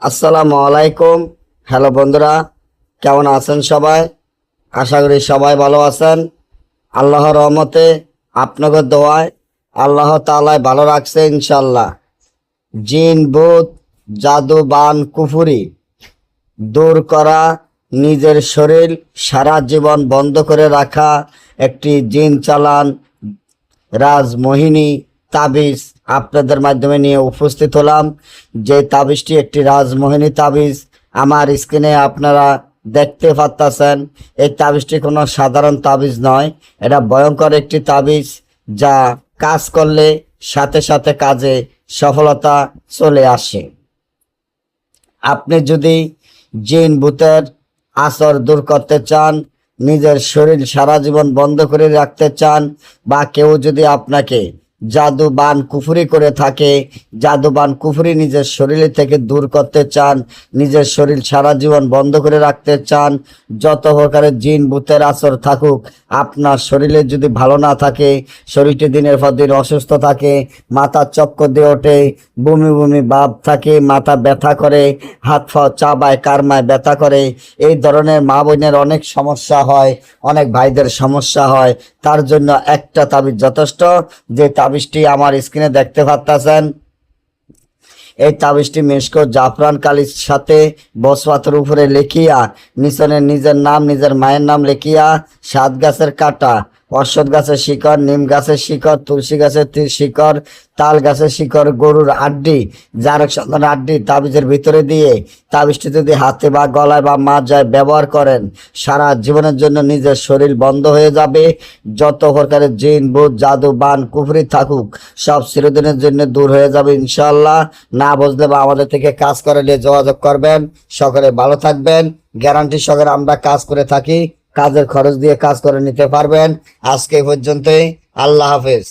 আসসালামু আলাইকুম। হ্যালো বন্ধুরা, কেমন আছেন সবাই? আশা করি সবাই ভালো আছেন। আল্লাহর রহমতে আপনাদের দোয়ায় আল্লাহ তাআলা ভালো রাখছে ইনশাল্লাহ। জিন, ভূত, জাদু, বান, কুফুরি দূর করা, নিজের শরীর সারা জীবন বন্ধ করে রাখা একটি জিন চালান রাজমোহিনী তাবিজ আপনাদের মাধ্যমে নিয়ে উপস্থিত হলাম। যে তাবিজটি একটি রাজমোহিনী তাবিজ, আমার স্ক্রিনে আপনারা দেখতে পাচ্ছেন। এই তাবিজটি কোনো সাধারণ তাবিজ নয়, এটা ভয়ঙ্কর একটি তাবিজ যা কাজ করলে সাথে সাথে কাজে সফলতা চলে আসে। আপনি যদি জিন ভূতের আসর দূর করতে চান, নিজের শরীর সারা জীবন বন্ধ করে রাখতে চান, বা কেউ যদি আপনাকে জাদু বান কুফরি করে থাকে, জাদু বান কুফরি নিজের শরীর থেকে দূর করতে চান, নিজের শরীর সারা জীবন বন্ধ করে রাখতে চান, যত প্রকারের জিন ভূতের আসর থাকুক আপনার শরীরে যদি ভালো না থাকে, শরীরটি দিনের পর দিন অসুস্থ থাকে, মাথা চক্কর দিয়ে ওঠে, বমি বমি ভাব থাকে, মাথা ব্যথা করে, হাত পা চাবায় কারমায় ব্যথা করে, এই ধরনের মা বোনের অনেক সমস্যা হয়, অনেক ভাইদের সমস্যা হয়, তার জন্য একটা তাবিজ যথেষ্ট। যে তাবিজটি আমার স্ক্রিনে দেখতে পাচ্ছেন, এই তাবিজটি মেশকো জাফরান কালির সাথে বসপাতের উপরে লিখিয়া নিচনে নিজের নাম, নিজের মায়ের নাম লিখিয়া 7 গাছের কাটা, অশ্বত্থ গাছের শিকড়, নিম গাছের শিকড়, তুলসী গাছের শিকড়, তাল গাছের শিকড়, গরুর আড্ডি, জারক সন্তানের আড্ডি তাবিজের ভিতরে দিয়ে তাবিজটি যদি হাতে বা গলায় বা মাজায় ব্যবহার করেন, সারা জীবনের জন্য নিজের শরীর বন্ধ হয়ে যাবে। যত প্রকারের জিন ভূত জাদু বান কুফরি থাকুক সব চিরদিনের জন্য দূর হয়ে যাবে ইনশাআল্লাহ। না বুঝলে বা আমাদের থেকে কাজ করে নিয়ে যোগাযোগ করবেন। সকলে ভালো থাকবেন। গ্যারান্টি সহকারে আমরা কাজ করে থাকি, কাজের খরচ দিয়ে কাজ করে নিতে পারবেন। আজকে এই পর্যন্তই। আল্লাহ হাফেজ।